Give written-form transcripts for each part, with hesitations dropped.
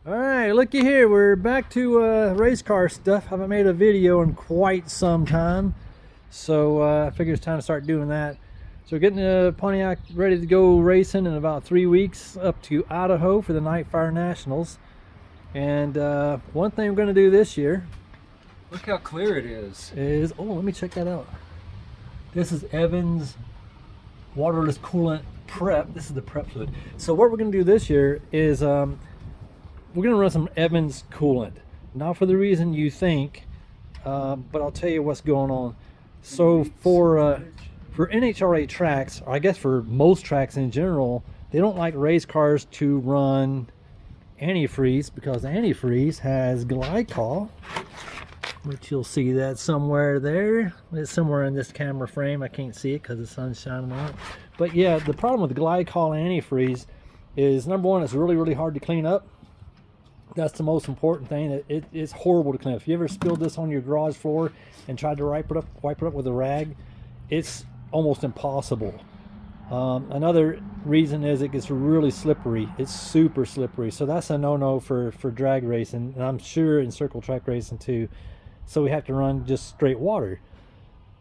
Alright, looky here, we're back to race car stuff. Haven't made a video in quite some time, so I figure it's time to start doing that. So we're getting the Pontiac ready to go racing in about 3 weeks up to Idaho for the Night Fire Nationals. And one thing we're going to do this year, look how clear it is. Oh, let me check that out. This is Evans Waterless Coolant Prep. This is the prep fluid. So what we're going to do this year is we're going to run some Evans coolant. Not for the reason you think, but I'll tell you what's going on. So for NHRA tracks, or I guess for most tracks in general, they don't like race cars to run antifreeze because antifreeze has glycol, which you'll see that somewhere there. It's somewhere in this camera frame. I can't see it because the sun's shining on it. But yeah, the problem with glycol antifreeze is, number one, it's really hard to clean up. That's the most important thing. It's horrible to clean up. If you ever spilled this on your garage floor and tried to wipe it up with a rag, it's almost impossible. Another reason is it gets really slippery. It's super slippery. So that's a no-no for drag racing, and I'm sure in circle track racing too. So we have to run just straight water.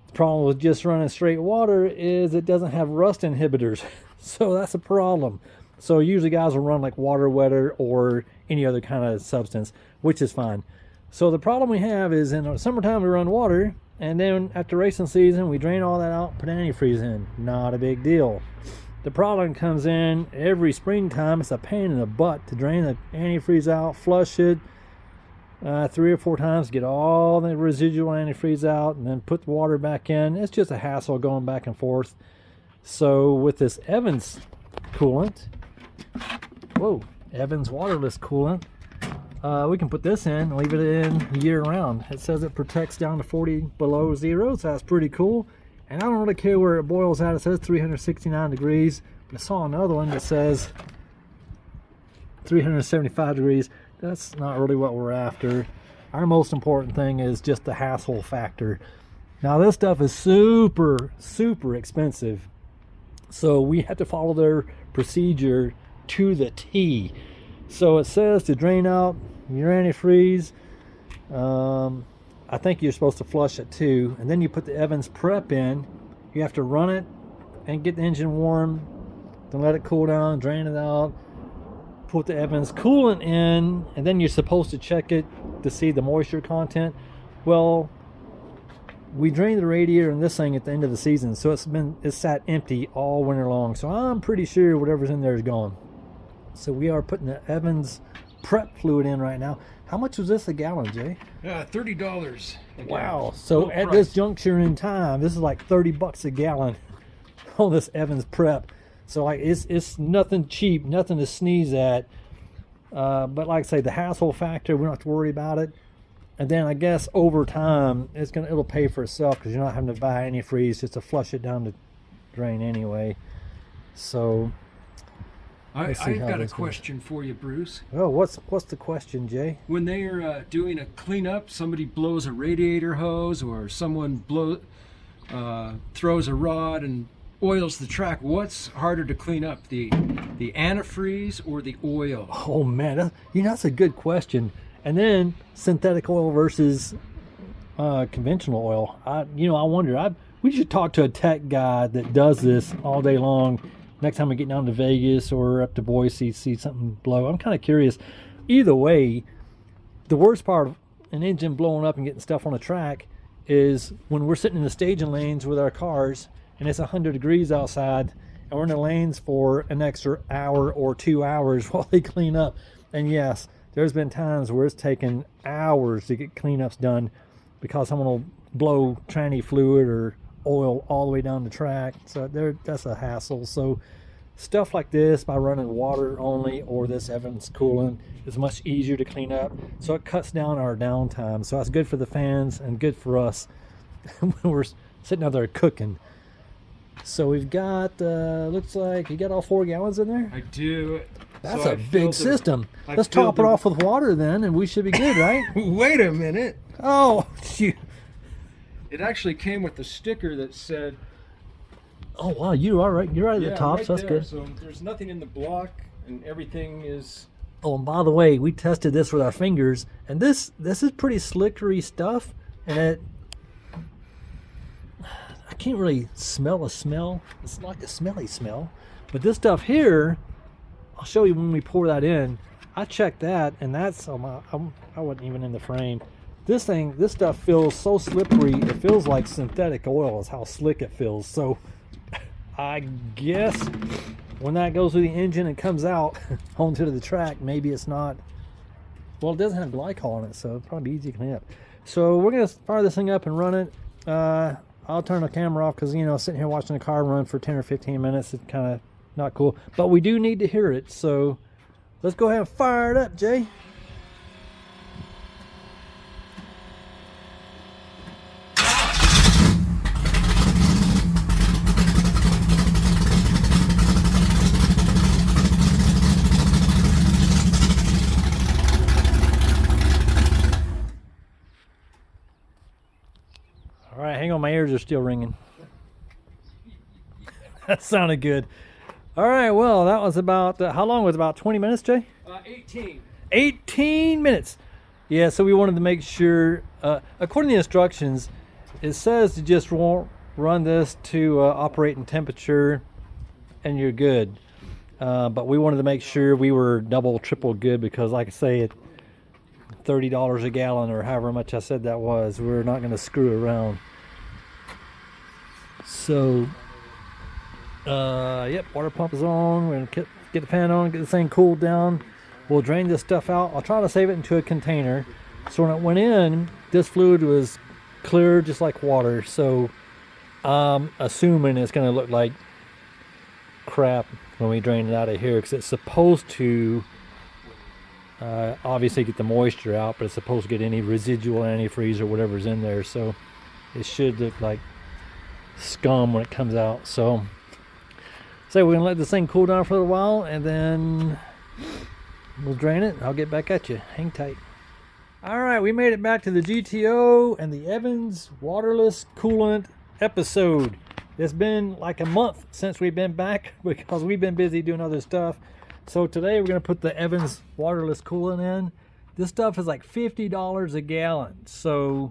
The problem with just running straight water is it doesn't have rust inhibitors. So that's a problem. So usually guys will run like water wetter or any other kind of substance, which is fine. So the problem we have is in the summertime we run water, and then after racing season we drain all that out, put antifreeze in. Not a big deal. The problem comes in every springtime. It's a pain in the butt to drain the antifreeze out, flush it 3 or 4 times, get all the residual antifreeze out, and then put the water back in. It's just a hassle going back and forth. So with this Evans coolant, Evans Waterless Coolant, we can put this in and leave it in year round. It says it protects down to 40 below zero, so that's pretty cool. And I don't really care where it boils at. It says 369 degrees, but I saw another one that says 375 degrees. That's not really what we're after. Our most important thing is just the hassle factor. Now this stuff is super expensive, so we have to follow their procedure to the T. So it says to drain out your antifreeze. I think you're supposed to flush it too, and then you put the Evans prep in. You have to run it and get the engine warm, then let it cool down, drain it out, put the Evans coolant in, and then you're supposed to check it to see the moisture content. Well, we drained the radiator and this thing at the end of the season, so it's sat empty all winter long. So I'm pretty sure whatever's in there is gone. So we are putting the Evans prep fluid in right now. How much was this a gallon, Jay? $30. Wow. So at this juncture in time, this is like 30 bucks a gallon on this Evans prep. So like it's nothing cheap, nothing to sneeze at. But like I say, the hassle factor, we don't have to worry about it. And then I guess over time it'll pay for itself because you're not having to buy antifreeze just to flush it down the drain anyway. So I've got a question for you, Bruce. Oh, what's the question, Jay? When they are doing a cleanup, somebody blows a radiator hose, or someone throws a rod and oils the track. What's harder to clean up, the antifreeze or the oil? Oh man, that's a good question. And then synthetic oil versus conventional oil. I wonder. We should talk to a tech guy that does this all day long. Next time we get down to Vegas or up to Boise, see something blow. I'm kind of curious. Either way, the worst part of an engine blowing up and getting stuff on a track is when we're sitting in the staging lanes with our cars and it's 100 degrees outside and we're in the lanes for an extra hour or 2 hours while they clean up. And yes, there's been times where it's taken hours to get cleanups done because someone will blow tranny fluid or oil all the way down the track. So that's a hassle. So stuff like this, by running water only or this Evans coolant, is much easier to clean up. So it cuts down our downtime. So that's good for the fans and good for us when we're sitting out there cooking. So we've got, looks like you got all 4 gallons in there? I do. That's a big system. Let's top it off with water then, and we should be good, right? Wait a minute. Oh, shoot. It actually came with a sticker that said... Oh, wow, you're all right. You're right at the top, right so that's there. good. So there's nothing in the block, and everything is Oh, and by the way, we tested this with our fingers, and this is pretty slickery stuff, and I can't really smell a smell. It's like a smelly smell. But this stuff here, I'll show you when we pour that in. I checked that, and that's I wasn't even in the frame. This stuff feels so slippery. It feels like synthetic oil is how slick it feels. So I guess when that goes through the engine and comes out onto the track, maybe it's not. Well, it doesn't have glycol in it, so it'll probably be easy to clean up. So we're gonna fire this thing up and run it. I'll turn the camera off because, you know, sitting here watching the car run for 10 or 15 minutes is kind of not cool. But we do need to hear it, so let's go ahead and fire it up, Jay. All right, hang on, my ears are still ringing. That sounded good. All right, well, that was about, how long was it? About 20 minutes, Jay? 18. 18 minutes. Yeah, so we wanted to make sure, according to the instructions, it says to just run this to operating temperature and you're good. But we wanted to make sure we were double, triple good because, like I say, at $30 a gallon or however much I said that was, we're not going to screw around. So, yep, water pump is on. We're going to get the fan on, get this thing cooled down. We'll drain this stuff out. I'll try to save it into a container. So when it went in, this fluid was clear just like water. So I'm assuming it's going to look like crap when we drain it out of here because it's supposed to obviously get the moisture out, but it's supposed to get any residual antifreeze or whatever's in there. So it should look like scum when it comes out. So we're going to let this thing cool down for a little while and then we'll drain it. I'll get back at you. Hang tight. All right, we made it back to the GTO and the Evans Waterless Coolant episode. It's been like a month since we've been back because we've been busy doing other stuff. So today we're going to put the Evans Waterless Coolant in. This stuff is like $50 a gallon. So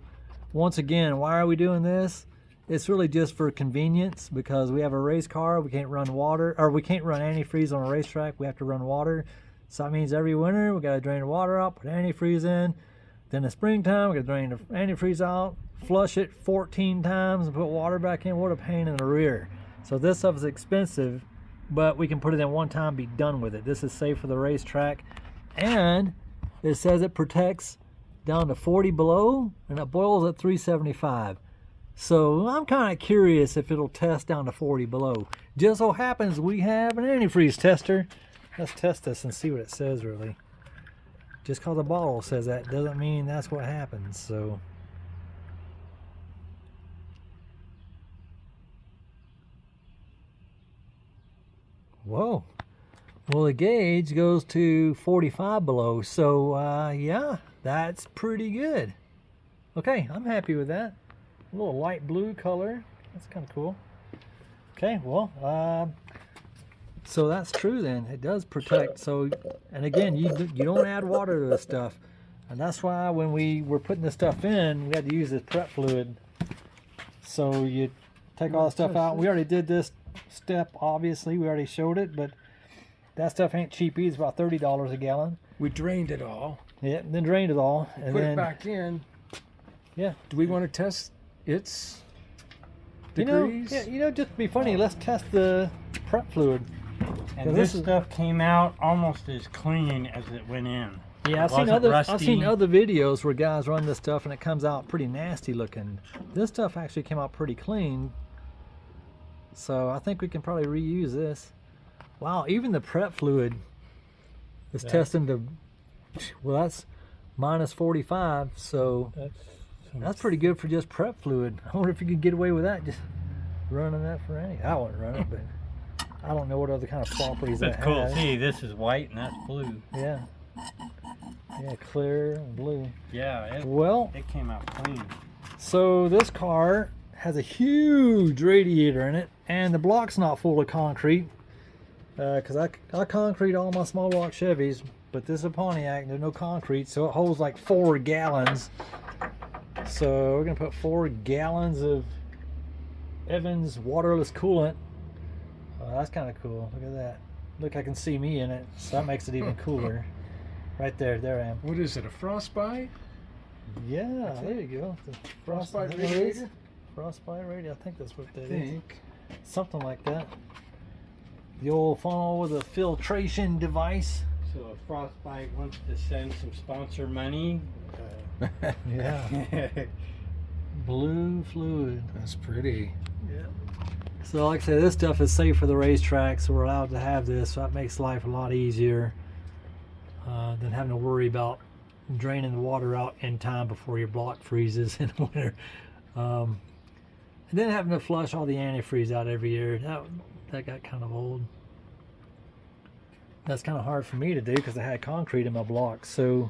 once again, why are we doing this? It's really just for convenience because we have a race car. We can't run water, or we can't run antifreeze on a racetrack. We have to run water. So that means every winter we got to drain the water out, put antifreeze in. Then in the springtime we got to drain the antifreeze out, flush it 14 times and put water back in. What a pain in the rear. So this stuff is expensive, but we can put it in one time, be done with it. This is safe for the racetrack. And it says it protects down to 40 below and it boils at 375. So I'm kind of curious if it'll test down to 40 below. Just so happens we have an antifreeze tester. Let's test this and see what it says really. Just because the bottle says that doesn't mean that's what happens. So whoa. Well, the gauge goes to 45 below. So yeah, that's pretty good. Okay, I'm happy with that. A little light blue color. That's kind of cool. Okay, well, so that's true then. It does protect. So, and again, you don't add water to this stuff. And that's why when we were putting this stuff in, we had to use this prep fluid. So you take all the stuff out. We already did this step, obviously. We already showed it, but that stuff ain't cheap either. It's about $30 a gallon. We drained it all. Yeah, then drained it all. And put then, it back in. Yeah. Do we want to test its degrees? Just to be funny, let's test the prep fluid. And this stuff came out almost as clean as it went in. Yeah, I've seen other videos where guys run this stuff and it comes out pretty nasty looking. This stuff actually came out pretty clean. So I think we can probably reuse this. Wow, even the prep fluid is testing to, well, that's minus 45. So that's pretty good for just prep fluid. I wonder if you could get away with that, just running that for any. I wouldn't run it, but I don't know what other kind of properties that has. That's cool. See, this is white and that's blue. Yeah. Yeah, clear and blue. Yeah, it came out clean. So this car has a huge radiator in it, and the block's not full of concrete because I concrete all my small block Chevys. but this is a Pontiac. There's no concrete, so it holds like 4 gallons. So we're gonna put 4 gallons of Evans Waterless Coolant. Oh, that's kind of cool. Look at that. Look, I can see me in it, so that makes it even cooler. Right there, there I am. What is it, a frostbite? Yeah, there you go. The Frostbite radiator. radiator? Frostbite radiator. I think that's what that is. Think. Something like that. The old funnel with a filtration device. So if Frostbite wants to send some sponsor money, Yeah. Blue fluid. That's pretty. Yeah. So like I said, this stuff is safe for the racetrack, so we're allowed to have this. So that makes life a lot easier than having to worry about draining the water out in time before your block freezes in the winter. And then having to flush all the antifreeze out every year. That got kind of old. That's kind of hard for me to do because I had concrete in my block, so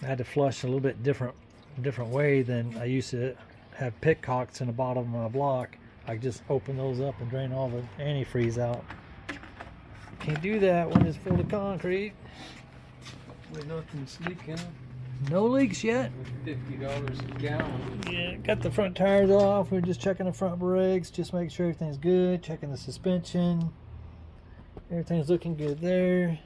I had to flush a little bit different way than I used to have pitcocks in the bottom of my block. I just open those up and drain all the antifreeze out. Can't do that when it's full of concrete. Wait, nothing's leaking. No leaks yet. $50 a gallon. Yeah, got the front tires off. We're just checking the front brakes, just making sure everything's good. Checking the suspension. Everything's looking good there.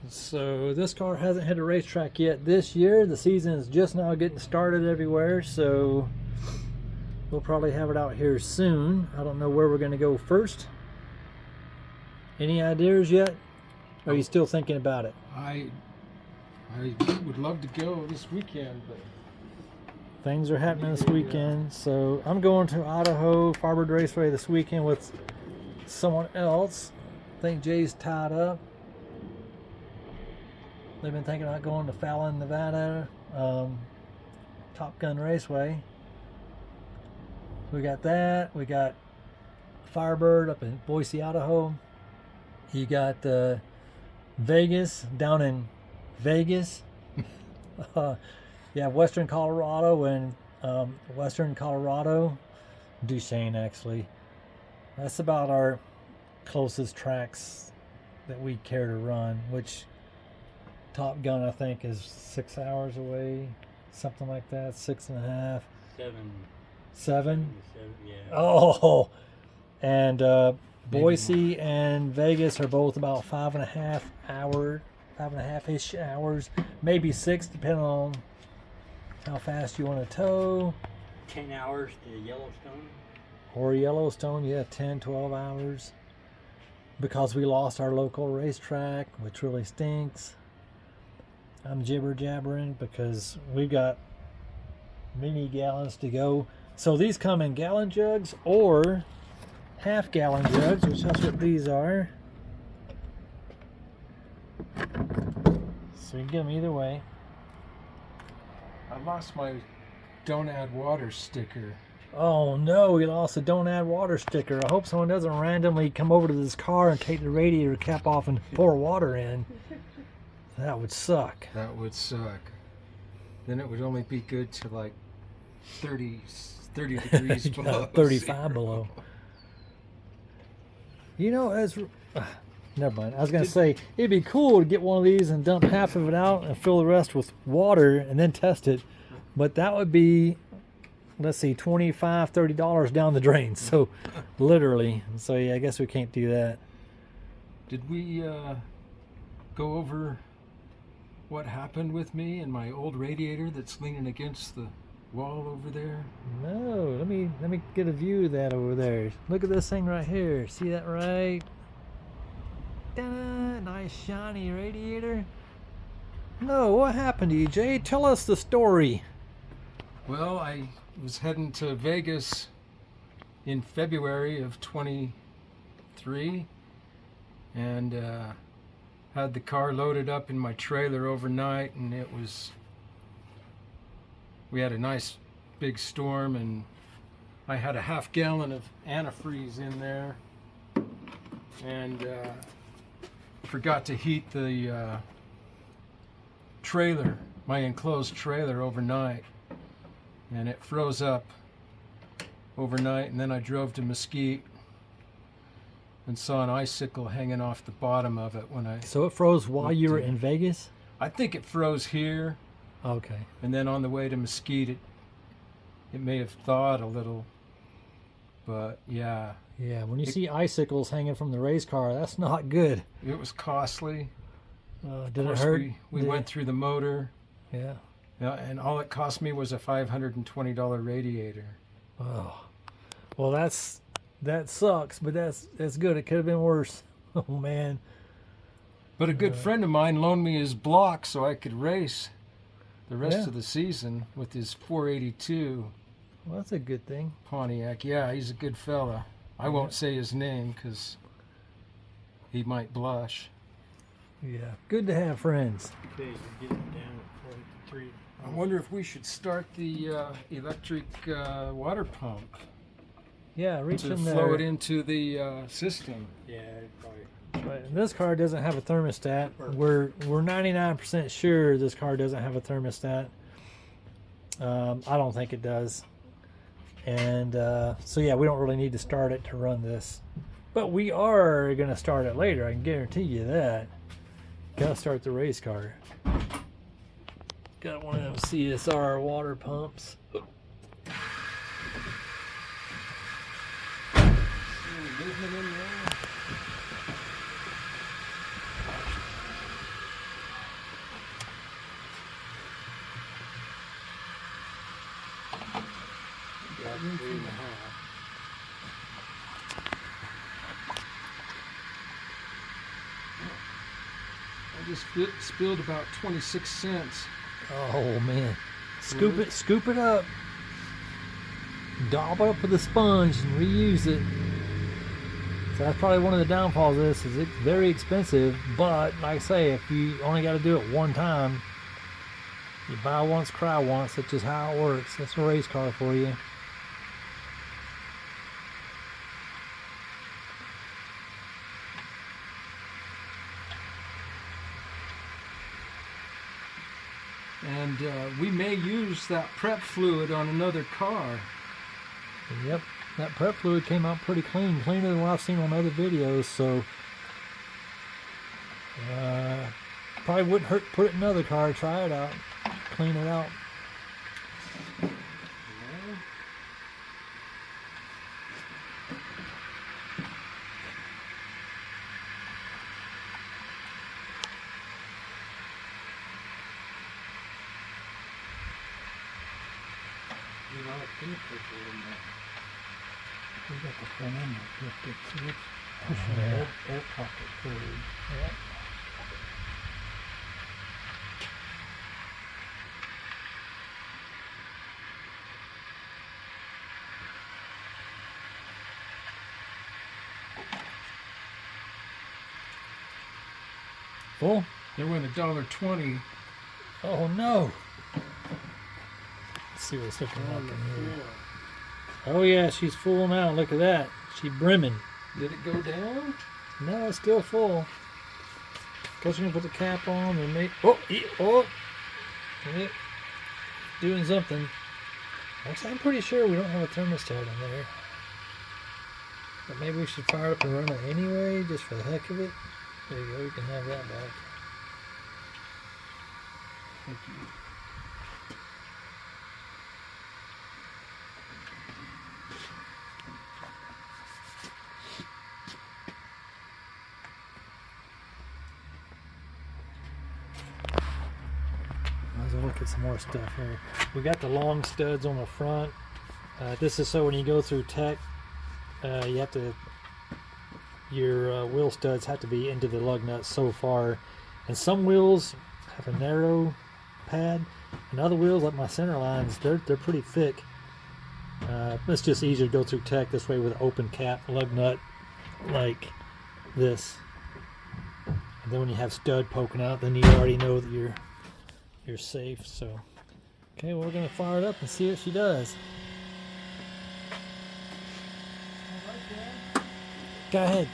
So this car hasn't hit a racetrack yet this year. The season is just now getting started everywhere, so we'll probably have it out here soon. I don't know where we're going to go first. Any ideas yet? Or are you still thinking about it? I would love to go this weekend, but Things are happening this weekend, so I'm going to Idaho Firebird Raceway this weekend with someone else. I think Jay's tied up. They've been thinking about going to Fallon, Nevada, Top Gun Raceway. We got that. We got Firebird up in Boise, Idaho. You got Vegas down in Vegas. Yeah, Western Colorado and Western Colorado, Duchesne actually. That's about our closest tracks that we care to run, which Top Gun I think is 6 hours away, something like that, 6.5. 7? Yeah. Oh, and Boise and Vegas are both about 5.5-ish hours, maybe 6, depending on how fast you want to tow. 10 hours to Yellowstone. Or Yellowstone, yeah, 10, 12 hours. Because we lost our local racetrack, which really stinks. I'm jibber jabbering because we've got many gallons to go. So these come in gallon jugs or half-gallon jugs, which that's what these are. So you can get them either way. I lost my "Don't Add Water" sticker. Oh no, we lost the "Don't Add Water" sticker. I hope someone doesn't randomly come over to this car and take the radiator cap off and pour water in. That would suck. That would suck. Then it would only be good to like 30 degrees below. 35 zero. below. You know, never mind. I was going to say, it'd be cool to get one of these and dump half of it out and fill the rest with water and then test it. But that would be, let's see, $25, $30 down the drain. So, literally. So, yeah, I guess we can't do that. Did we go over what happened with me and my old radiator that's leaning against the wall over there? No, let me get a view of that over there. Look at this thing right here. See that right? Ta-da! Nice shiny radiator. No, what happened to you, Jay? Tell us the story. Well, I was heading to Vegas in February of 23 and had the car loaded up in my trailer overnight, and we had a nice big storm, and I had a half-gallon of antifreeze in there, and forgot to heat the trailer, my enclosed trailer, overnight, and it froze up overnight. And then I drove to Mesquite and saw an icicle hanging off the bottom of it when I. So it froze while you were Looked at in Vegas? I think it froze here, Okay. and then on the way to Mesquite, it may have thawed a little. But yeah, Yeah, when you see icicles hanging from the race car, that's not good. it was costly. Did Of it course, hurt? We Did- went through the motor, Yeah. and all it cost me was a $520 radiator. Oh. Well, that sucks, but that's good. It could have been worse. Oh man. But a good friend of mine loaned me his block so I could race the rest Yeah. of the season with his 482 Well, that's a good thing. Pontiac. Yeah, he's a good fella. I won't say his name because he might blush. Yeah. Good to have friends. Okay, you're getting down at 43. I wonder if we should start the electric water pump Yeah, reach to in flow there. it into the system. Yeah, probably. But this car doesn't have a thermostat. We're 99% sure this car doesn't have a thermostat. I don't think it does. And so yeah, we don't really need to start it to run this. But we are going to start it later. I can guarantee you that. Got to start the race car. Got one of them CSR water pumps. Movement in there. About 3.5. I just spilled about 26 cents. Oh man. Scoop it up. Daub it up with a sponge and reuse it. So that's probably one of the downfalls of this, is it's very expensive, but like I say, if you only got to do it one time, you buy once, cry once. That's just how it works. That's a race car for you. And we may use that prep fluid on another car. Yep, that prep fluid came out pretty clean, cleaner than what I've seen on other videos, so probably wouldn't hurt to put it in another car, try it out, clean it out. You know, I think there's a little more. We got the front end lifted, so it's pushing the air pocket forward. Yep. Full? They went $1.20. Oh no! Let's see what's hooking up in here. Oh yeah, she's full now. Look at that. She's brimming. Did it go down? No, it's still full. Because you're gonna put the cap on and make. Yeah, doing something. Actually, I'm pretty sure we don't have a thermostat in there. But maybe we should fire it up and run it anyway, just for the heck of it. There you go. You can have that back. Thank you. Might as well look at some more stuff here. We got the long studs on the front. This is so when you go through tech, you have to, your wheel studs have to be into the lug nuts so far. And some wheels have a narrow pad, and other wheels, like my center lines, they're pretty thick. It's just easier to go through tech this way with an open cap lug nut like this. And then when you have stud poking out, then you already know that you're safe. So okay, well, we're gonna fire it up and see what she does. Go ahead.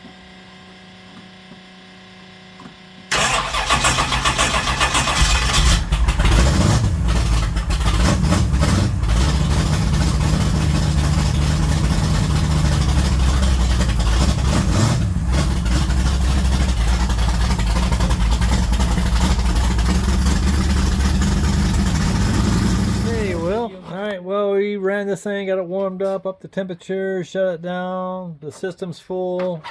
ran this thing, got it warmed up to temperature, shut it down. The system's full.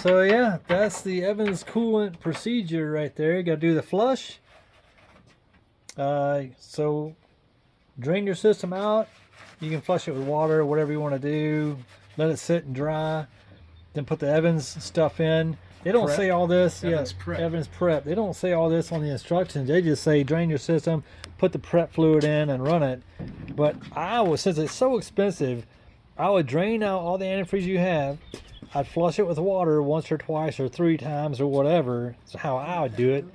So yeah, that's the Evans coolant procedure right there. You got to do the flush. So drain your system out. You can flush it with water, whatever you want to do. Let it sit and dry. Then put the Evans stuff in. They don't Prep. say all this. Evans Yeah, prep. Evans prep. They don't say all this on the instructions. They just say drain your system, put the prep fluid in, and run it. But since it's so expensive, I would drain out all the antifreeze you have. I'd flush it with water once or twice or 3 times or whatever. That's how I would do it.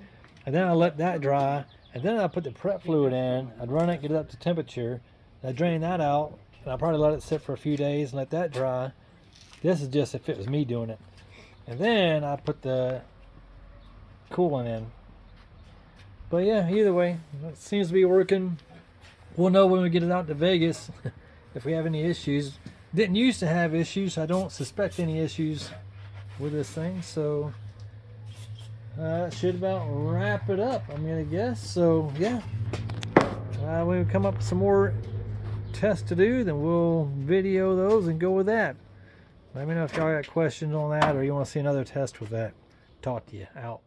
And then I let that dry. And then I put the prep fluid in. I'd run it, get it up to temperature. I'd drain that out. And I'd probably let it sit for a few days and let that dry. This is just if it was me doing it. And then I put the coolant in. But yeah, either way, it seems to be working. We'll know when we get it out to Vegas if we have any issues. Didn't used to have issues. I don't suspect any issues with this thing. So that should about wrap it up, I'm gonna guess. So yeah, when we come up with some more tests to do, then we'll video those and go with that. Let me know if y'all got questions on that or you want to see another test with that. Talk to you. Out.